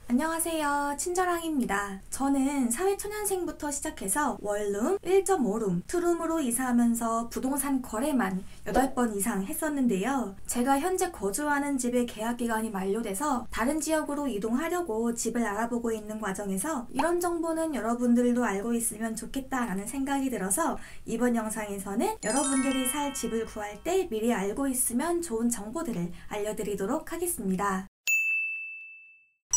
안녕하세요. 친절왕입니다. 저는 사회초년생부터 시작해서 원룸, 1.5룸, 투룸으로 이사하면서 부동산 거래만 8번 이상 했었는데요. 제가 현재 거주하는 집의 계약기간이 만료돼서 다른 지역으로 이동하려고 집을 알아보고 있는 과정에서 이런 정보는 여러분들도 알고 있으면 좋겠다라는 생각이 들어서 이번 영상에서는 여러분들이 살 집을 구할 때 미리 알고 있으면 좋은 정보들을 알려드리도록 하겠습니다.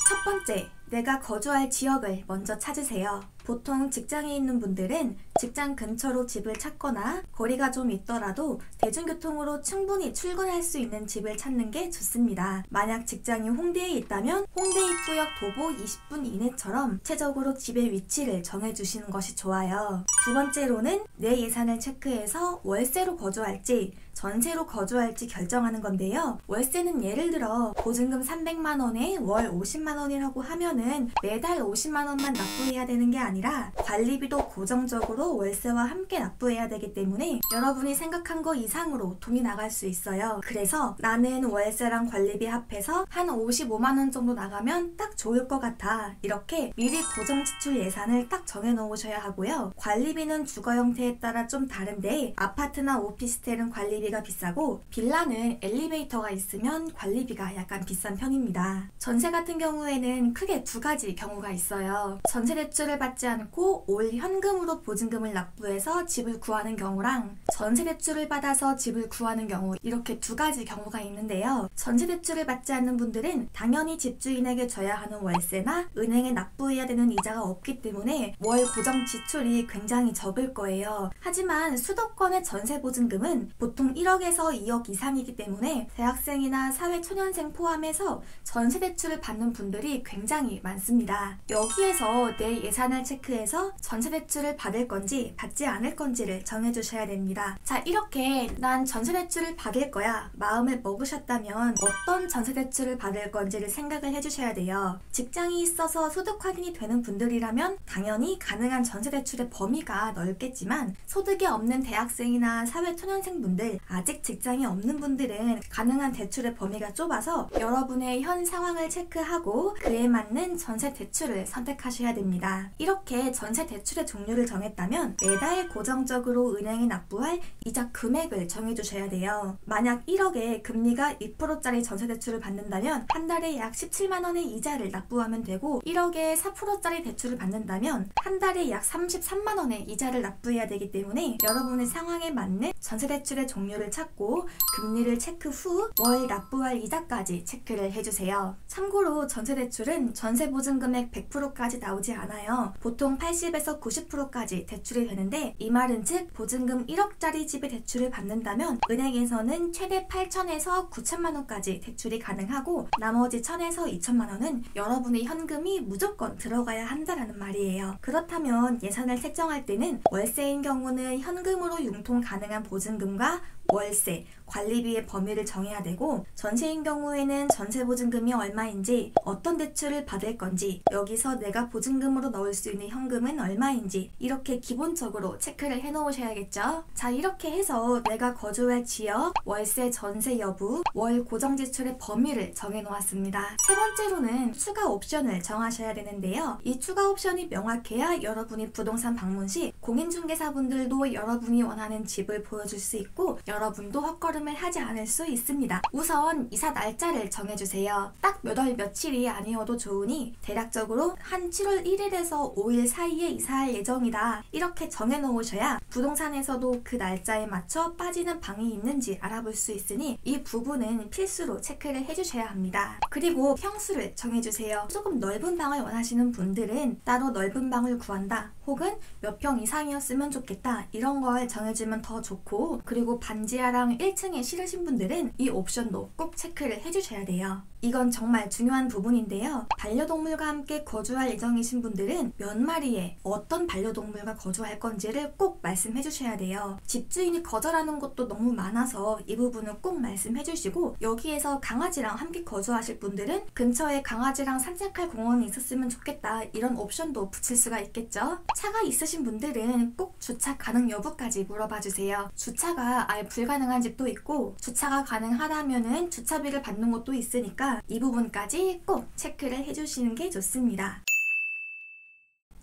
첫 번째, 내가 거주할 지역을 먼저 찾으세요. 보통 직장에 있는 분들은 직장 근처로 집을 찾거나 거리가 좀 있더라도 대중교통으로 충분히 출근할 수 있는 집을 찾는 게 좋습니다. 만약 직장이 홍대에 있다면 홍대 입구역 도보 20분 이내처럼 구체적으로 집의 위치를 정해주시는 것이 좋아요. 두 번째로는 내 예산을 체크해서 월세로 거주할지 전세로 거주할지 결정하는 건데요. 월세는 예를 들어 보증금 300만원에 월 50만원이라고 하면은 매달 50만원만 납부해야 되는 게 아니라 관리비도 고정적으로 월세와 함께 납부해야 되기 때문에 여러분이 생각한 거 이상으로 돈이 나갈 수 있어요. 그래서 나는 월세랑 관리비 합해서 한 55만원 정도 나가면 딱 좋을 것 같아. 이렇게 미리 고정 지출 예산을 딱 정해 놓으셔야 하고요. 관리비는 주거 형태에 따라 좀 다른데 아파트나 오피스텔은 관리비가 비싸고 빌라는 엘리베이터가 있으면 관리비가 약간 비싼 편입니다. 전세 같은 경우에는 크게 두 가지 경우가 있어요. 전세 대출을 받지 않고 올 현금으로 보증금을 납부해서 집을 구하는 경우랑 전세 대출을 받아서 집을 구하는 경우, 이렇게 두 가지 경우가 있는데요. 전세 대출을 받지 않는 분들은 당연히 집주인에게 줘야 하는 월세나 은행에 납부해야 되는 이자가 없기 때문에 월 고정 지출이 굉장히 적을 거예요. 하지만 수도권의 전세 보증금은 보통 1억에서 2억 이상이기 때문에 대학생이나 사회초년생 포함해서 전세 대출을 받는 분들이 굉장히 많습니다. 여기에서 내 예산을 체크해서 전세 대출을 받을 건지 받지 않을 건지를 정해주셔야 됩니다. 자, 이렇게 난 전세 대출을 받을 거야 마음을 먹으셨다면 어떤 전세 대출을 받을 건지를 생각을 해주셔야 돼요. 직장이 있어서 소득 확인이 되는 분들이라면 당연히 가능한 전세 대출의 범위가 넓겠지만 소득이 없는 대학생이나 사회초년생 분들, 아직 직장이 없는 분들은 가능한 대출의 범위가 좁아서 여러분의 현 상황을 체크하고 그에 맞는 전세 대출을 선택하셔야 됩니다. 이렇게 전세 대출의 종류를 정했다면 매달 고정적으로 은행에 납부할 이자 금액을 정해주셔야 돼요. 만약 1억에 금리가 2%짜리 전세 대출을 받는다면 한 달에 약 17만원의 이자를 납부하면 되고 1억에 4%짜리 대출을 받는다면 한 달에 약 33만원의 이자를 납부해야 되기 때문에 여러분의 상황에 맞는 전세 대출의 종류를 찾고 금리를 체크 후 월 납부할 이자까지 체크를 해주세요. 참고로 전세 대출은 전세 보증금액 100%까지 나오지 않아요. 보통 80에서 90%까지 대출이 되는데 이 말은 즉 보증금 1억짜리 집의 대출을 받는다면 은행에서는 최대 8천에서 9천만원까지 대출이 가능하고 나머지 1천에서 2천만원은 여러분의 현금이 무조건 들어가야 한다라는 말이에요. 그렇다면 예산을 책정할 때는 월세인 경우는 현금으로 융통 가능한 보증금과 월세, 관리비의 범위를 정해야 되고 전세인 경우에는 전세 보증금이 얼마인지, 어떤 대출을 받을 건지, 여기서 내가 보증금으로 넣을 수 있는 현금은 얼마인지 이렇게 기본적으로 체크를 해 놓으셔야겠죠. 자, 이렇게 해서 내가 거주할 지역, 월세, 전세 여부, 월 고정 지출의 범위를 정해 놓았습니다. 세 번째로는 추가 옵션을 정하셔야 되는데요. 이 추가 옵션이 명확해야 여러분이 부동산 방문 시 공인중개사분들도 여러분이 원하는 집을 보여줄 수 있고 여러분도 헛걸음을 하지 않을 수 있습니다. 우선 이사 날짜를 정해주세요. 딱 몇 월 며칠이 아니어도 좋으니 대략적으로 한 7월 1일에서 5일 사이에 이사할 예정이다. 이렇게 정해놓으셔야 부동산에서도 그 날짜에 맞춰 빠지는 방이 있는지 알아볼 수 있으니 이 부분은 필수로 체크를 해주셔야 합니다. 그리고 평수를 정해주세요. 조금 넓은 방을 원하시는 분들은 따로 넓은 방을 구한다. 혹은 몇 평 이상이었으면 좋겠다. 이런 걸 정해주면 더 좋고 그리고 반지하랑 1층에 싫으신 분들은 이 옵션도 꼭 체크를 해주셔야 돼요. 이건 정말 중요한 부분인데요. 반려동물과 함께 거주할 예정이신 분들은 몇 마리의 어떤 반려동물과 거주할 건지를 꼭 말씀해 주셔야 돼요. 집주인이 거절하는 것도 너무 많아서 이 부분은 꼭 말씀해 주시고 여기에서 강아지랑 함께 거주하실 분들은 근처에 강아지랑 산책할 공원이 있었으면 좋겠다. 이런 옵션도 붙일 수가 있겠죠. 차가 있으신 분들은 꼭 주차 가능 여부까지 물어봐 주세요. 주차가 아예 불가능한 집도 있고 주차가 가능하다면은 주차비를 받는 곳도 있으니까 있으니까 이 부분까지 꼭 체크를 해주시는 게 좋습니다.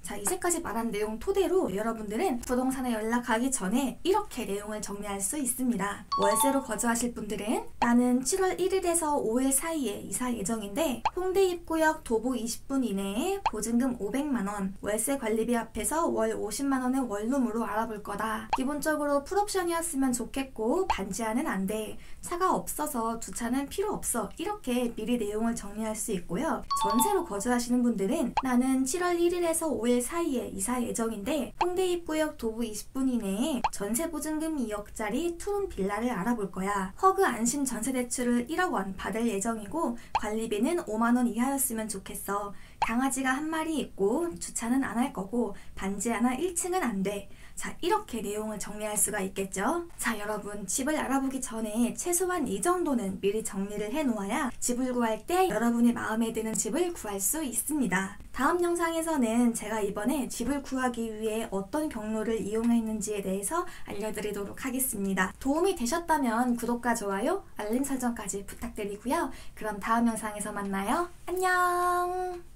자, 이제까지 말한 내용 토대로 여러분들은 부동산에 연락하기 전에 이렇게 내용을 정리할 수 있습니다. 월세로 거주하실 분들은 나는 7월 1일에서 5일 사이에 이사 예정인데 홍대 입구역 도보 20분 이내에 보증금 500만원, 월세 관리비 합해서 월 50만원의 원룸으로 알아볼 거다. 기본적으로 풀옵션이었으면 좋겠고 반지하는 안 돼. 차가 없어서 주차는 필요 없어. 이렇게 미리 내용을 정리할 수 있고요. 전세로 거주하시는 분들은 나는 7월 1일에서 5일 사이에 이사 예정인데 홍대 입구역 도보 20분 이내에 전세 보증금 2억짜리 투룸 빌라를 알아볼 거야. 허그 안심 전세 대출을 1억 원 받을 예정이고 관리비는 5만 원 이하였으면 좋겠어. 강아지가 한 마리 있고 주차는 안 할 거고 반지 하나 1층은 안 돼. 자, 이렇게 내용을 정리할 수가 있겠죠. 자, 여러분 집을 알아보기 전에 최소한 이 정도는 미리 정리를 해 놓아야 집을 구할 때 여러분의 마음에 드는 집을 구할 수 있습니다. 다음 영상에서는 제가 이번에 집을 구하기 위해 어떤 경로를 이용했는지에 대해서 알려드리도록 하겠습니다. 도움이 되셨다면 구독과 좋아요, 알림 설정까지 부탁드리고요. 그럼 다음 영상에서 만나요. 안녕!